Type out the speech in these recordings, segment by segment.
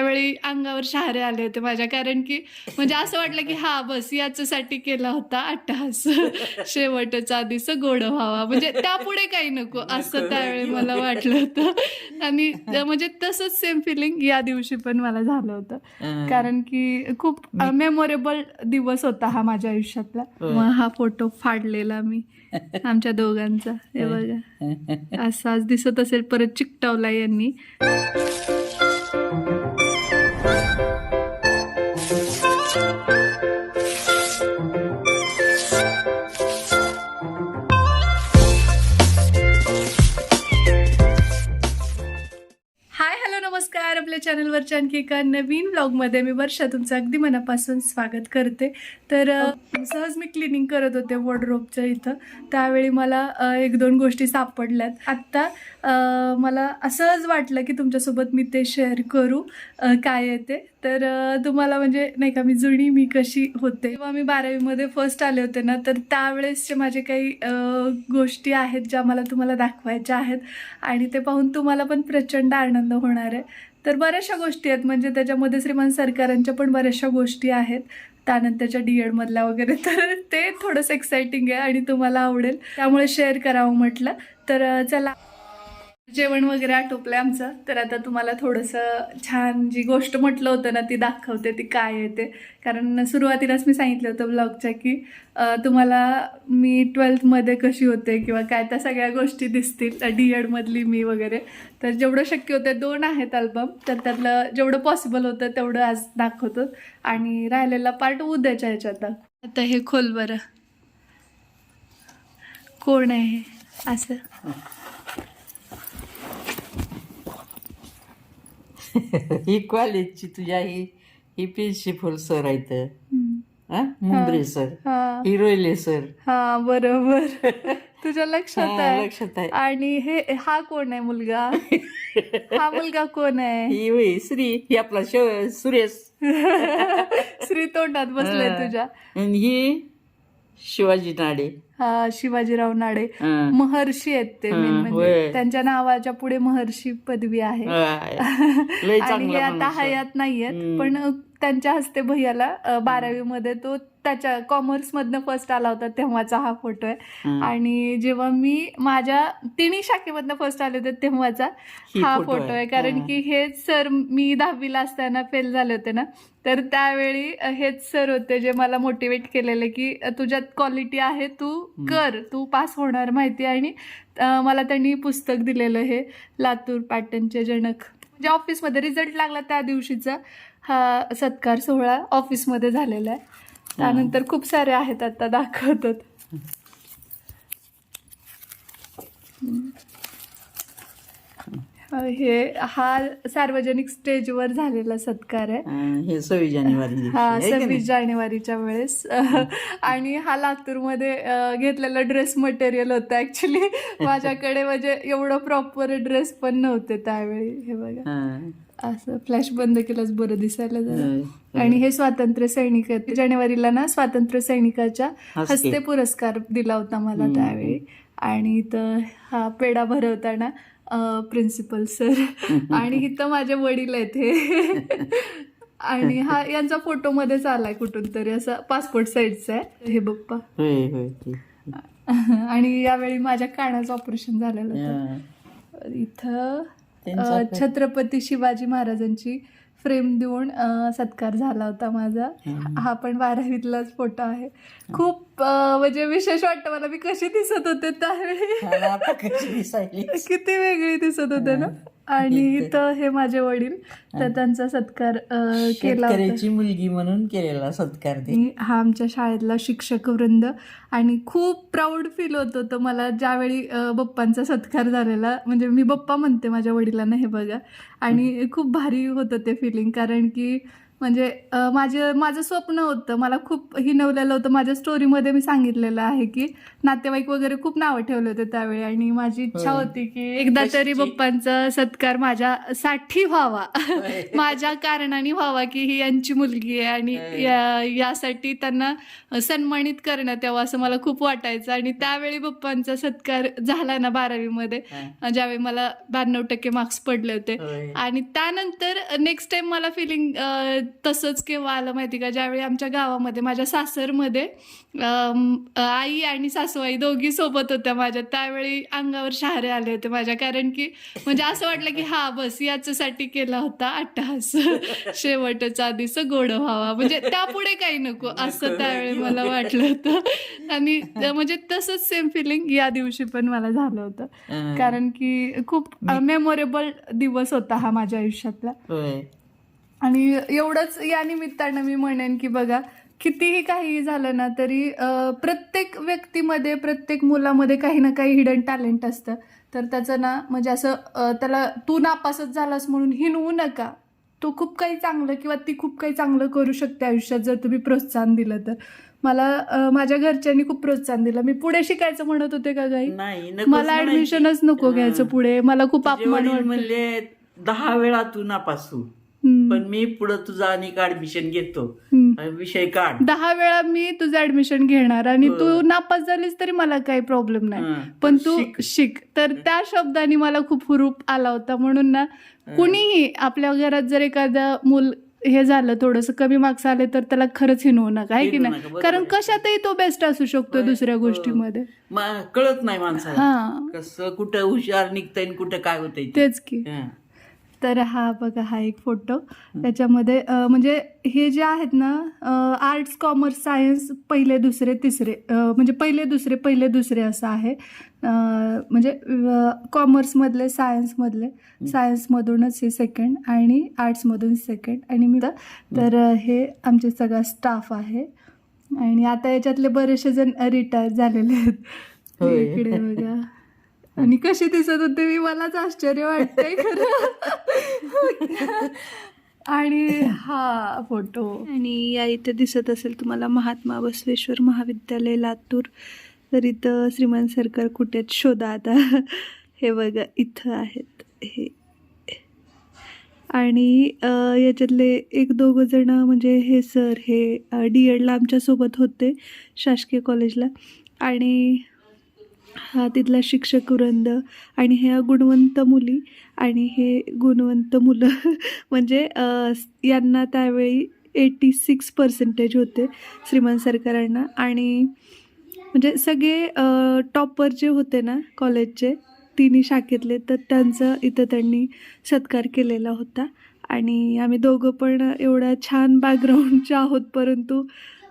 त्यावेळी अंगावर शहारे आले होते माझ्या, कारण की म्हणजे असं वाटलं की हा बस याच्यासाठी केला होता अट्टहास, शेवटचा दिवस गोड व्हावा, म्हणजे त्यापुढे काही नको असं त्यावेळी मला वाटलं होतं. आणि म्हणजे तसंच सेम फिलिंग या दिवशी पण मला झालं होतं, कारण की खूप मेमोरेबल दिवस होता हा माझ्या आयुष्यातला. मग हा फोटो फाडलेला मी आमच्या दोघांचा, हे बघा असाच दिसत असेल, परत चिकटवला यांनी. हाय हॅलो नमस्कार, आपल्या चॅनलवरच्या आणखी एका नवीन व्लॉगमध्ये मी वर्षा तुमचं अगदी मनापासून स्वागत करते. तर सहज मी क्लिनिंग करत होते वॉर्डरोबच्या इथं, त्यावेळी मला एक दोन गोष्टी सापडल्यात. आत्ता मला असंच वाटलं की तुमच्यासोबत मी ते शेअर करू काय येते. तर तुम्हाला म्हणजे नाही का मी कशी होते तेव्हा मी 12वीमध्ये फर्स्ट आले होते ना, तर त्यावेळेसचे माझे काही गोष्टी आहेत ज्या मला तुम्हाला दाखवायच्या आहेत आणि ते पाहून तुम्हाला पण प्रचंड आनंद होणार आहे. तर बऱ्याचशा गोष्टी आहेत, म्हणजे त्याच्यामध्ये श्रीमान सरकारांच्या पण बऱ्याचशा गोष्टी आहेत, त्यानंतरच्या DED मधल्या वगैरे. तर ते थोडंसं एक्साइटिंग आहे आणि तुम्हाला आवडेल, त्यामुळे शेअर करावं म्हटलं. तर चला, जेवण वगैरे आटोपलं आमचं. तर आता तुम्हाला थोडंसं छान जी गोष्ट म्हटलं होतं ना ती दाखवते, ती काय येते. कारण सुरुवातीलाच मी सांगितलं होतं ब्लॉगच्या की तुम्हाला मी 12th कशी होते किंवा काय त्या सगळ्या गोष्टी दिसतील, DED मधली मी वगैरे. तर जेवढं शक्य होतं 2 आहेत अल्बम, तर त्यातलं जेवढं पॉसिबल होतं तेवढं आज दाखवतो आणि राहिलेला पार्ट उद्याच्या ह्याच्यात दाखव. आता हे खोल बरं, कोण आहे असं. ही कॉलेजची तुझ्या ही प्रिन्सिपल सर आहेत, मुंबरे सर, ही रोयले सर. हा बरोबर, तुझ्या लक्षात आहे. लक्षात आहे. आणि हा कोण आहे मुलगा? हा मुलगा कोण आहे? ही होय श्री, ही आपला सुरेश. श्री तोंडात बसलाय तुझ्या. आणि ही शिवाजी नाडे. हा, शिवाजीराव नाडे. महर्षी आहेत ते मेन, म्हणजे त्यांच्या नावाच्या पुढे महर्षी पदवी आहे. आणि हे आता हयात नाहीयेत, पण त्यांच्या हस्ते भैयाला 12वीमध्ये तो त्याच्या कॉमर्समधनं फर्स्ट आला होता तेव्हाचा हा फोटो आहे. आणि जेव्हा मी माझ्या तिन्ही शाखेमधनं फर्स्ट आले होते तेव्हाचा हा फोटो आहे, कारण की हेच सर मी 10वीला असताना फेल झाले होते ना, तर त्यावेळी हेच सर होते जे मला मोटिवेट केलेले की तुझ्यात क्वालिटी आहे, तू कर, तू पास होणार माहिती. आणि मला त्यांनी पुस्तक दिलेलं, हे लातूर पॅटर्नचे जनक. म्हणजे ऑफिसमध्ये रिझल्ट लागला त्या दिवशीचा हा सत्कार सोहळा ऑफिसमध्ये झालेला आहे. त्यानंतर खूप सारे आहेत, आता दाखवतात. हा सार्वजनिक स्टेजवर झालेला सत्कार आहे. हे 26 जानेवारी. हा 26 जानेवारीच्या वेळेस. आणि हा लातूरमध्ये घेतलेला ड्रेस मटेरियल होतं ऍक्च्युली. माझ्याकडे म्हणजे एवढं प्रॉपर ड्रेस पण नव्हते त्यावेळी. हे बघा, असं फ्लॅश बंद केलंच बरं दिसायला जरा. आणि हे स्वातंत्र्य सैनिक आहेत. जानेवारीला ना स्वातंत्र्य सैनिकाच्या हस्ते पुरस्कार दिला होता मला त्यावेळी. आणि इथं हा पेढा भरवताना प्रिन्सिपल सर. आणि इथं माझे वडील आहेत हे. आणि हा यांचा फोटो मध्येच आलाय कुठून तरी, असा पासपोर्ट साईजचा आहे हे बप्पा. आणि यावेळी माझ्या कानाचं ऑपरेशन झालेलं होतं. इथं छत्रपती शिवाजी महाराजांची फ्रेम देऊन सत्कार झाला होता माझा. हा पण 12वीतलाच फोटो आहे. खूप म्हणजे विशेष वाटतं मला, मी कशी दिसत होते त्यावेळी, किती वेगळी दिसत होते ना. आणि इथं हे माझे वडील, तर त्यांचा सत्कार केला होता. मुलगी म्हणून केलेला सत्कार. हा आमच्या शाळेतला शिक्षक वृंद. आणि खूप प्राऊड फील होत होतं मला ज्यावेळी बप्पांचा सत्कार झालेला. म्हणजे मी बप्पा म्हणते माझ्या वडिलांना, हे बघा. आणि खूप भारी होतं ते फिलिंग, कारण की म्हणजे माझं स्वप्न होतं, मला खूप हिनवलेलं होतं. माझ्या स्टोरीमध्ये मी सांगितलेलं आहे की नातेवाईक वगैरे खूप नावं ठेवले होते त्यावेळी, आणि माझी इच्छा होती की एकदा तरी बाप्पांचा सत्कार माझ्यासाठी व्हावा, माझ्या कारणाने व्हावा, की ही यांची मुलगी आहे आणि यासाठी त्यांना सन्मानित करण्यात यावं असं मला खूप वाटायचं. आणि त्यावेळी बाप्पांचा सत्कार झाला ना 12वीमध्ये, ज्यावेळी मला 92% मार्क्स पडले होते. आणि त्यानंतर नेक्स्ट टाइम मला फिलिंग तसंच केव्हा आलं माहिती का, ज्यावेळी आमच्या गावामध्ये माझ्या सासरमध्ये आई आणि सासूबाई दोघी सोबत होत्या माझ्या, त्यावेळी अंगावर शहारे आले होते माझ्या. कारण की म्हणजे असं वाटलं की हा बस याच्यासाठी केला होता अट्टहास, शेवटचा दिवस गोड व्हावा, म्हणजे त्यापुढे काही नको असं त्यावेळी मला वाटलं होतं. आणि म्हणजे तसंच सेम फिलिंग या दिवशी पण मला झालं होतं. कारण की खूप मेमोरेबल दिवस होता हा माझ्या आयुष्यातला. आणि एवढंच या निमित्तानं मी म्हणेन की बघा, कितीही काही झालं ना तरी प्रत्येक व्यक्तीमध्ये, प्रत्येक मुलामध्ये काही ना काही हिडन टॅलेंट असतं. तर त्याचं ना म्हणजे असं त्याला तू नापासच झालास म्हणून हिणवू नका. तो खूप काही चांगलं किंवा ती खूप काही चांगलं करू शकते आयुष्यात जर तुम्ही प्रोत्साहन दिलं तर. मला माझ्या घरच्यांनी खूप प्रोत्साहन दिलं. मी पुढे शिकायचं म्हणत होते का काही, मला ऍडमिशनच नको घ्यायचं पुढे, मला खूप अपमान म्हणले 10 वेळा तू नापासू, पण मी पुढे तुझं आणि ऍडमिशन घेतो, विषय काढ. 10 वेळा मी तुझं ऍडमिशन घेणार आणि तू नापास झालीस तरी मला काही प्रॉब्लेम नाही, पण तू शिक. तर त्या शब्दाने मला खूप हुरूप आला होता. म्हणून ना कुणीही आपल्या घरात जर एखादं मूल हे झालं, थोडंसं कमी मार्क्स आले, तर त्याला खरंच हिणवू नका, आहे की नाही. कारण कशातही तो बेस्ट असू शकतो दुसऱ्या गोष्टीमध्ये, कळत नाही माणसाला कसं कुठं हुशार निघतंय कुठं काय होतंय तेच की. तर हा बघा, हा एक फोटो, त्याच्यामध्ये म्हणजे हे जे आहेत ना आर्ट्स, कॉमर्स, सायन्स पहिले दुसरे तिसरे, म्हणजे पहिले दुसरे असं आहे. म्हणजे कॉमर्समधले, सायन्समधूनच हे सेकंड आणि आर्ट्समधून सेकंड, आणि मी तर हे आमचे सगळा स्टाफ आहे. आणि आता याच्यातले बरेचसे जण रिटायर झालेले आहेत. इकडे बघा, आणि कशी दिसत होते मी, मलाच आश्चर्य वाटतंय खरं. आणि हा फोटो, आणि या इथे दिसत असेल तुम्हाला महात्मा बसवेश्वर महाविद्यालय लातूर. तर इथं श्रीमान सरकार कुठे शोधा आता. हे बघा इथं आहेत हे. आणि याच्यातले 1-2 जण म्हणजे हे सर हे DEDला आमच्यासोबत होते शासकीय कॉलेजला. आणि हा तिथला शिक्षक वृंद, आणि ह्या गुणवंत मुली आणि हे गुणवंत मुलं. म्हणजे यांना त्यावेळी 86% होते श्रीमान सरकारांना. आणि म्हणजे सगळे टॉपर जे होते ना कॉलेजचे, 3 शाखेतले, तर त्यांचा इथं त्यांनी सत्कार केलेला होता. आणि आम्ही दोघं पण एवढ्या छान बॅकग्राऊंडचे आहोत, परंतु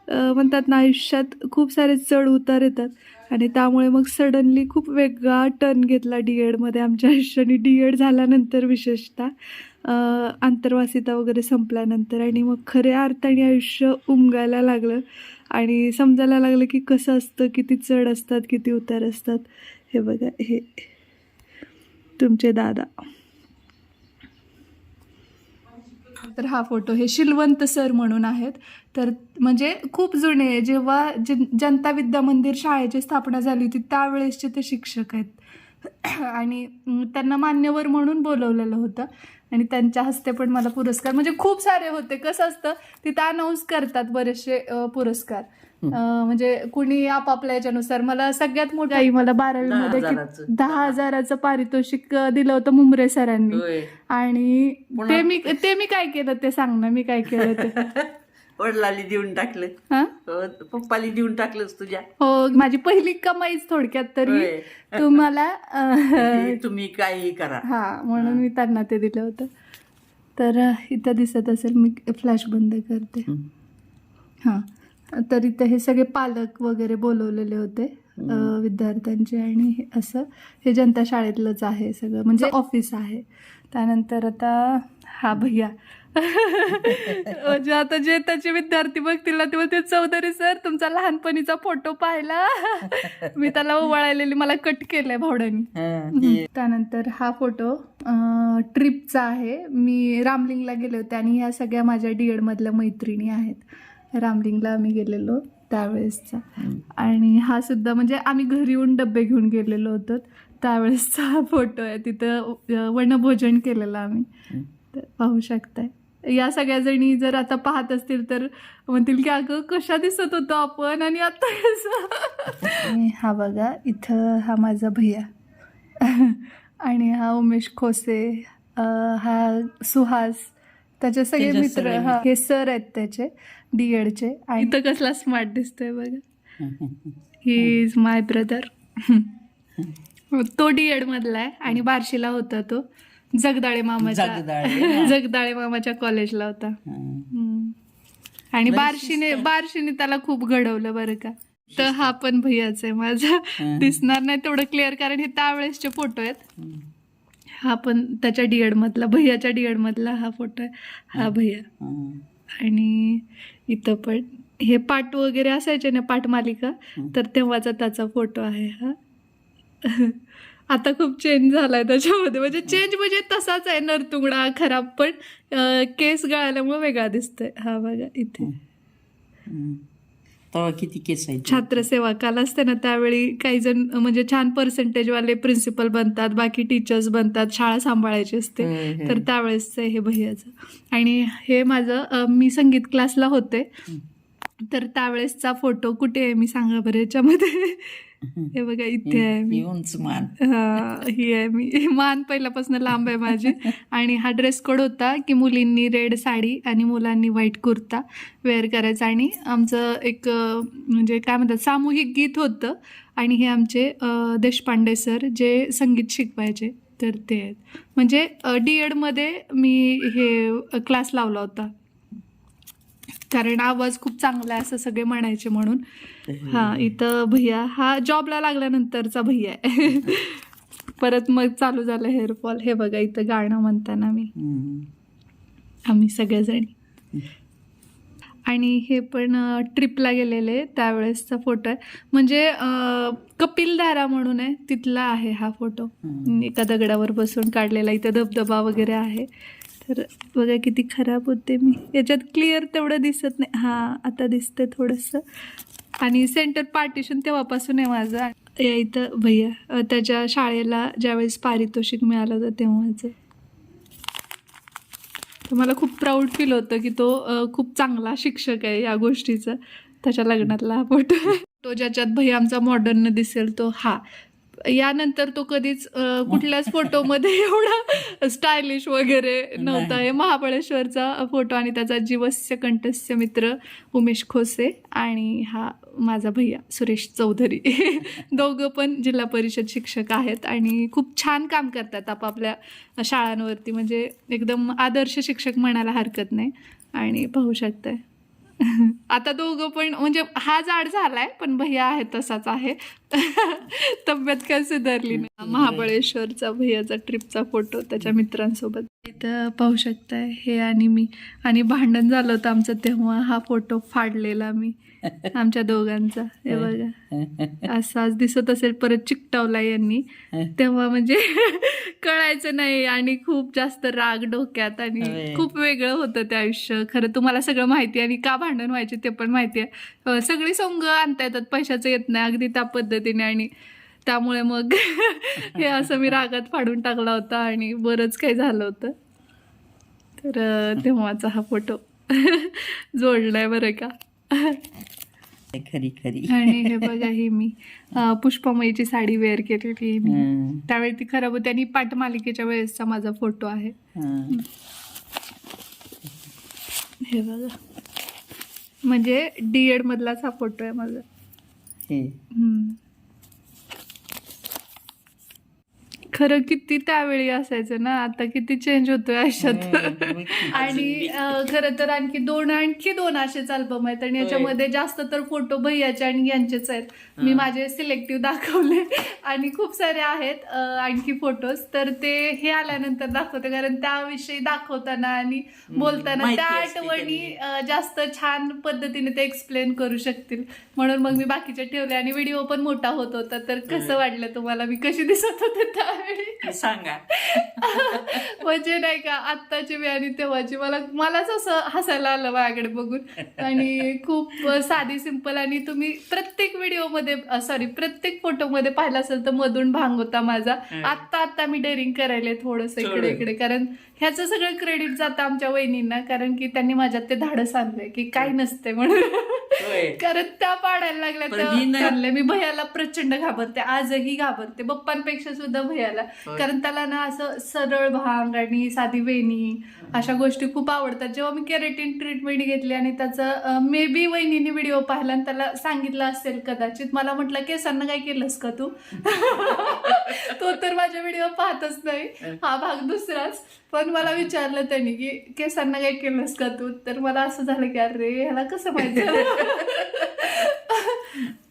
म्हणतात ना आयुष्यात खूप सारे चढ उतार येतात, आणि त्यामुळे मग सडनली खूप वेगळा टर्न घेतला DEDमध्ये आमच्या आयुष्याने. DED झाल्यानंतर विशेषतः आंतरवासिता वगैरे संपल्यानंतर, आणि मग खऱ्या अर्थाने आयुष्य उमगायला लागलं आणि समजायला लागलं की कसं असतं, किती चढ असतात, किती उतार असतात. हे बघा, हे तुमचे दादा. तर हा फोटो, हे शिलवंत सर म्हणून आहेत. तर म्हणजे खूप जुने, जेव्हा जनता विद्या मंदिर शाळेची स्थापना झाली होती त्यावेळेसचे ते शिक्षक आहेत. आणि त्यांना मान्यवर म्हणून बोलवलेलं होतं, आणि त्यांच्या हस्ते पण मला पुरस्कार, म्हणजे खूप सारे होते. कसं असतं तिथं अनाऊन्स करतात बरेचसे पुरस्कार, म्हणजे कुणी आपापल्या याच्यानुसार. मला सगळ्यात मोठी, मला 12वीमध्ये 10,000चं पारितोषिक दिलं होतं मुंबरे सरांनी. आणि ते मी काय केलं ते सांग ना, मी काय केलं ते. वडिलांनी देऊन टाकलं, पप्पाली देऊन टाकलंच तुझ्या. हो, माझी पहिली कमाईच थोडक्यात. तरी तुम्हाला तुम्ही काही करा, हा, म्हणून मी त्यांना ते दिलं होतं. तर इथं दिसत असेल, मी फ्लॅश बंद करते. हां, तर इथं हे सगळे पालक वगैरे बोलवलेले होते विद्यार्थ्यांचे, आणि असं हे जनता शाळेतलंच आहे सगळं, म्हणजे ऑफिस आहे. त्यानंतर आता हा भैया म्हणजे आता जे त्याचे विद्यार्थी बघतील ना तेव्हा ते चौधरी सर तुमचा लहानपणीचा फोटो पाहिला. मी त्याला ओवाळलेली, मला कट केलंय भावड्यानी. त्यानंतर हा फोटो ट्रिपचा आहे. मी रामलिंगला गेले होते आणि ह्या सगळ्या माझ्या डीएड मधल्या मैत्रिणी आहेत. रामलिंगला आम्ही गेलेलो त्यावेळेसचा. आणि हा सुद्धा म्हणजे आम्ही घरी येऊन डबे घेऊन गेलेलो होतो त्यावेळेसचा हा फोटो आहे. तिथं वनभोजन केलेलं आम्ही, तर पाहू शकताय. या सगळ्या जणी जर आता पाहत असतील तर म्हणतील की अगं कशा दिसत होतो आपण आणि आता कसं. हा बघा इथं हा माझा भैया आणि हा उमेश खोसे, हा सुहास, त्याचे सगळे मित्र. हा हे सर आहेत त्याचे डीएडचे. आणि इथं कसला स्मार्ट दिसतोय बघा. He is my brother. तो डीएड मधला आहे आणि बार्शीला होता तो. जगदाळे मामाच्या कॉलेजला होता. आणि बार्शीने त्याला खूप घडवलं बरं का. तर हा पण भैयाच आहे माझा. दिसणार नाही तेवढं क्लिअर कारण हे त्यावेळेसचे फोटो आहेत. हा पण त्याच्या डीएड मधला, भैयाच्या डीएड मधला हा फोटो आहे. हा भैया. आणि इथं पण हे पाठ वगैरे असायचे ना, पाठमालिका, तर तेव्हाचा त्याचा फोटो आहे हा. आता खूप चेंज झालाय त्याच्यामध्ये, म्हणजे चेंज म्हणजे तसाच आहे, नरतुंगडा खराब, पण केस गळाल्यामुळे वेगळा दिसतोय. हा बघा इथे किती केस आहे. छात्र सेवाकाला असते ना त्यावेळी काही जण म्हणजे छान पर्सेंटेज वाले प्रिन्सिपल बनतात, बाकी टीचर्स बनतात, शाळा सांभाळायची असते. तर त्यावेळेसच हे भैयाचं. आणि हे माझं मी संगीत क्लासला होते तर त्यावेळेसचा फोटो कुठे आहे मी सांगा बरं याच्यामध्ये. हे बघा इथे आहे मी. ही आहे मी. मान पहिल्यापासून लांब आहे माझी. आणि हा ड्रेस कोड होता की मुलींनी रेड साडी आणि मुलांनी व्हाईट कुर्ता वेअर करायचा. आणि आमचं एक म्हणजे काय म्हणतात सामूहिक गीत होतं. आणि हे आमचे देशपांडे सर जे संगीत शिकवायचे तर ते आहेत. म्हणजे डीएडमध्ये मी हे क्लास लावला होता कारण आवाज खूप चांगला आहे असं सगळे म्हणायचे म्हणून. हा इथं भैया हा जॉबला लागल्यानंतरचा भैया आहे. परत मग चालू झालं हेअरफॉल. हे बघा इथं गाणं म्हणताना आम्ही सगळ्याजणी. आणि हे पण ट्रिपला गेलेले त्यावेळेसचा फोटो आहे. म्हणजे कपिलधारा म्हणून आहे तिथला आहे हा फोटो. एका दगडावर बसून काढलेला. इथं धबधबा वगैरे आहे. तर बघा किती खराब होते मी. याच्यात क्लिअर तेवढं दिसत नाही. हां आता दिसतंय थोडंसं. आणि सेंटर पार्टिशन तेव्हापासून आहे माझं. या इथं भैया त्याच्या शाळेला ज्यावेळेस पारितोषिक मिळालं होतं तेव्हाचं. तर मला खूप प्राऊड फील होतं की तो खूप चांगला शिक्षक आहे या गोष्टीचा. त्याच्या लग्नातला हा फोटो. तो ज्याच्यात भैया आमचा मॉडर्न दिसेल तो हा. यानंतर तो कधीच कुठल्याच फोटोमध्ये एवढा स्टायलिश वगैरे नव्हता. हे महाबळेश्वरचा फोटो आणि त्याचा जीवस्य कंठस्य मित्र उमेश खोसे आणि हा माझा भैया सुरेश चौधरी. दोघं पण जिल्हा परिषद शिक्षक आहेत आणि खूप छान काम करतात आपापल्या शाळांवरती. म्हणजे एकदम आदर्श शिक्षक म्हणायला हरकत नाही. आणि पाहू शकताय आता दोघं पण म्हणजे हा जाड झालाय पण भैया आहे तसाच आहे. तब्येत काय सुधारली नाही. महाबळेश्वरचा भैयाचा ट्रिपचा फोटो त्याच्या मित्रांसोबत. इथं पाहू शकताय हे आणि मी. आणि भांडण झालं होतं आमचं तेव्हा हा फोटो फाडलेला मी आमच्या दोघांचा. हे बघा असाच दिसत असेल. परत चिकटवला यांनी तेव्हा म्हणजे कळायचं नाही आणि खूप जास्त राग डोक्यात आणि खूप वेगळं होतं ते आयुष्य. खरं तुम्हाला सगळं माहिती आणि का भांडण व्हायचे ते पण माहिती आहे. सगळी सोंग आणता येतात, पैशाचं येत नाही अगदी त्या पद्धतीने. आणि त्यामुळे मग हे असं मी रागात फाडून टाकला होता आणि बरंच काही झालं होतं. तर तेव्हाचा हा फोटो जोडलाय बरं का. खरी खरी. आणि हे बघा ही मी पुष्पमयीची साडी वेअर केलेली मी. त्यावेळी ती खराब होती आणि पाठमालिकेच्या वेळेसचा माझा फोटो आहे. हे बघा म्हणजे डीएड मधलाच हा फोटो आहे माझा. खरं किती त्यावेळी असायचं ना, आता किती चेंज होतोय आयुष्यात. आणि खरं तर आणखी दोन असेच अल्बम आहेत आणि याच्यामध्ये जास्त तर फोटो भैयाचे आणि यांचेच आहेत. मी माझे सिलेक्टिव्ह दाखवले आणि खूप सारे आहेत आणखी फोटोज, तर ते हे आल्यानंतर दाखवते, कारण त्याविषयी दाखवताना आणि बोलताना त्या आठवणी जास्त छान पद्धतीने ते एक्सप्लेन करू शकतील, म्हणून मग मी बाकीचे ठेवले. आणि व्हिडिओ पण मोठा होत होता, तर कसं वाटलं तुम्हाला, मी कशी दिसत होते त्यावेळी सांगा. म्हणजे नाही का, आत्ताची मी आणि तेव्हाची मलाच असं हसायला आलं माझ्याकडे बघून. आणि खूप साधी सिंपल, आणि तुम्ही प्रत्येक व्हिडिओमध्ये प्रत्येक फोटोमध्ये पाहिला असेल तर मधून भांग होता माझा. आत्ता मी डेअरिंग करायला थोडंसं इकडे इकडे, कारण ह्याचं सगळं क्रेडिट जातं आमच्या वहिनींना, कारण की त्यांनी माझ्यात ते धाडस आणलंय की काही नसते म्हणून. कारण त्या पाडायला लागल्या तर मी भैयाला प्रचंड घाबरते, आजही घाबरते, पप्पांपेक्षा सुद्धा भैयाला. कारण त्याला ना असं सरळ भांग आणि साधी वेणी अशा गोष्टी खूप आवडतात. जेव्हा मी केराटिन ट्रीटमेंट घेतली आणि त्याचं मे बी वहिनीने व्हिडिओ पाहिला आणि त्याला सांगितलं असेल कदाचित, मला म्हटलं केसांना काय केलंस का तू? तो तर माझे व्हिडिओ पाहतच नाही, हा भाग दुसराच. पण मला विचारलं त्यांनी की केसांना काय केलंस का तू, तर मला असं झालं की अरे ह्याला कसं माहिती.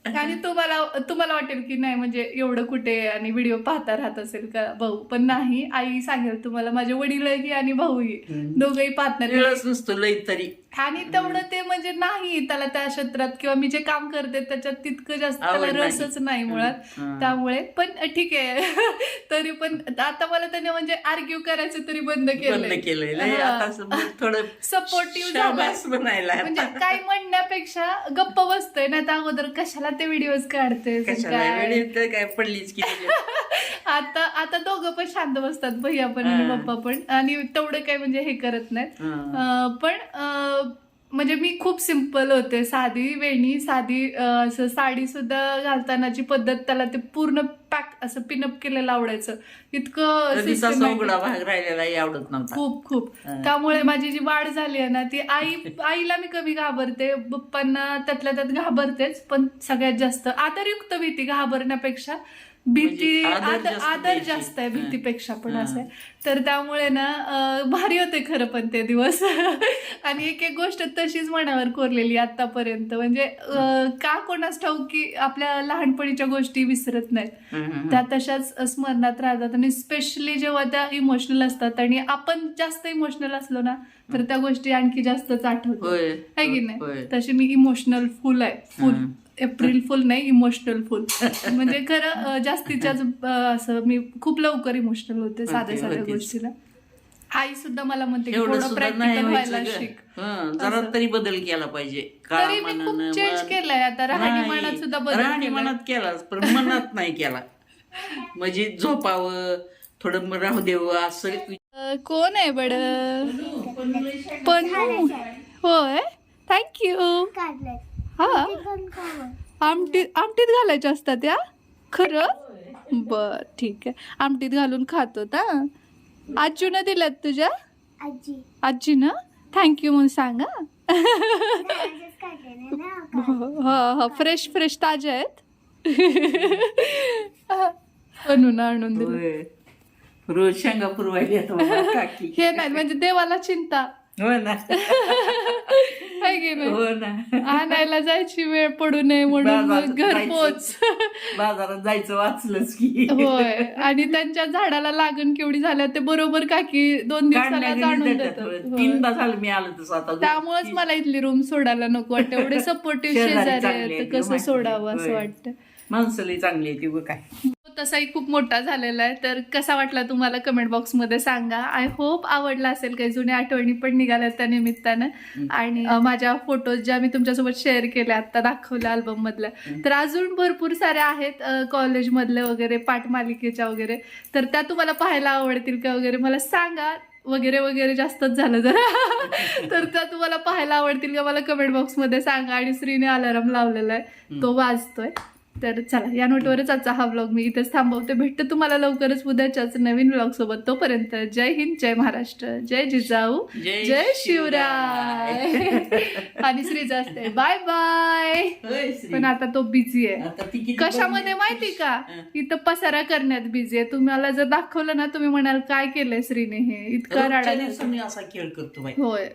आणि तुम्हाला वाटेल की नाही म्हणजे एवढं कुठे आणि व्हिडिओ पाहता राहत असेल का भाऊ, पण नाही, आई सांगेल तुम्हाला, माझे वडीलही आणि भाऊही दोघंही पाहत नसतो लई तरी. आणि तेवढं ते म्हणजे नाही त्याला त्या क्षेत्रात, किंवा मी जे काम करते त्याच्यात तितकं जास्त त्याला रसच नाही मुळात. त्यामुळे पण ठीक आहे. तरी पण आता मला त्याने म्हणजे आर्ग्यू करायचं तरी बंद केलंय, थोडं सपोर्टिव्ह झालं. म्हणजे काय म्हणण्यापेक्षा गप्प बसतोय ना, त्या अगोदर कशाला ते व्हिडिओज काढते काय पडलीच की. आता दोघं पण शांत बसतात, भैया पण आणि पप्पा पण, आणि तेवढं काय म्हणजे हे करत नाहीत. पण म्हणजे मी खूप सिम्पल होते, साधी वेणी, साधी असं साडी सुद्धा घालतानाची पद्धत, त्याला ते पूर्ण पॅक असं पिनअप केलेलं आवडायचं, इतकं आवडत नव्हतं खूप. त्यामुळे माझी जी वाढ झाली आहे ना, ती आईला मी कमी घाबरते, पप्पांना त्यातल्या त्यात घाबरतेच, पण सगळ्यात जास्त आदरयुक्त भीती घाबरण्यापेक्षा भीती, आदर जास्त आहे भीतीपेक्षा पण असं आहे. तर त्यामुळे ना भारी होते खरं पण ते दिवस. आणि एक गोष्ट तशीच मनावर कोरलेली आतापर्यंत, म्हणजे का कोणास ठाऊक की आपल्या लहानपणीच्या गोष्टी विसरत नाहीत, त्या तशाच स्मरणात राहतात. आणि स्पेशली जेव्हा त्या इमोशनल असतात, आणि आपण जास्त इमोशनल असलो ना तर त्या गोष्टी आणखी जास्तच आठवतात, आहे की नाही. तशी मी इमोशनल फुल आहे, फुल. एप्रिल फुल नाही, इमोशनल फुल. म्हणजे खरं जास्तीच्या असं मी खूप लवकर इमोशनल होते साध्या गोष्टीला. आई सुद्धा मला म्हणते की थोडं प्रॅक्टिकल व्हायला शिक, जरा तरी बदल केला पाहिजे. तरी मी खूप चेंज केलाय आता, राहणीमानात सुद्धा बदल राहणीमानात केलाच, पण मनात नाही केला. म्हणजे झोपावं, थोडं राहू देवं असं. कोण आहे बड पण? होय, थँक्यू. हा, आमटीत घालायच्या असतात या, खरं? बर, ठीक आहे, आमटीत घालून खातो ना. आजीनं दिल्यात तुझ्या? आजी ना, थँक्यू म्हणून सांगा. हा, फ्रेश ताज्या आहेत. आणून दिलं. रोज शेंगा पुरवायला हे नाही म्हणजे देवाला चिंता. हो ना. हो ना, आणायला जायची वेळ पडू नये म्हणून घरपोच बाजारात जायचं वाचलंच की. होय, आणि त्यांच्या झाडाला लागण केवढी झाल्या ते बरोबर काकी 2 दिवसाला जाणून देतात. 3दा झालं मी आलो तसं आता. त्यामुळेच मला इथली रूम सोडायला नको वाटतं, एवढे सपोर्टिव्ह शेजारी आहेत, कसं सोडावं असं वाटतं. माणसं चांगली आहे ती काय. तसाही खूप मोठा झालेला आहे, तर कसा वाटला तुम्हाला कमेंट बॉक्स मध्ये सांगा. आय होप आवडला असेल, काही जुन्या आठवणी पण निघाल्या त्या निमित्तानं. आणि माझ्या फोटोज ज्या मी तुमच्यासोबत शेअर केल्या, आता दाखवल्या अल्बम मधल्या, तर अजून भरपूर साऱ्या आहेत कॉलेजमधल्या वगैरे, पाठमालिकेच्या वगैरे, तर त्या तुम्हाला पाहायला आवडतील का वगैरे मला सांगा. वगैरे जास्तच झालं जरा. तर त्या तुम्हाला पाहायला आवडतील का मला कमेंट बॉक्स मध्ये सांगा. आणि श्रीने अलार्म लावलेला आहे, तो वाजतोय, तर चला, या नोटवरच आजचा हा व्लॉग मी इथेच थांबवते. भेटते तुम्हाला लवकरच उद्याच्याच नवीन व्लॉग सोबत. तोपर्यंत जय हिंद, जय महाराष्ट्र, जय जिजाऊ, जय शिवराय. आणि श्रीजा असते बाय बाय. पण आता तो बिझी आहे. कशामध्ये माहिती का? इथं पसारा करण्यात बिझी आहे. तुम्हाला जर दाखवलं ना, तुम्ही म्हणाल काय केलंय श्रीने, हे इतका राडा. असा खेळ करतो. होय.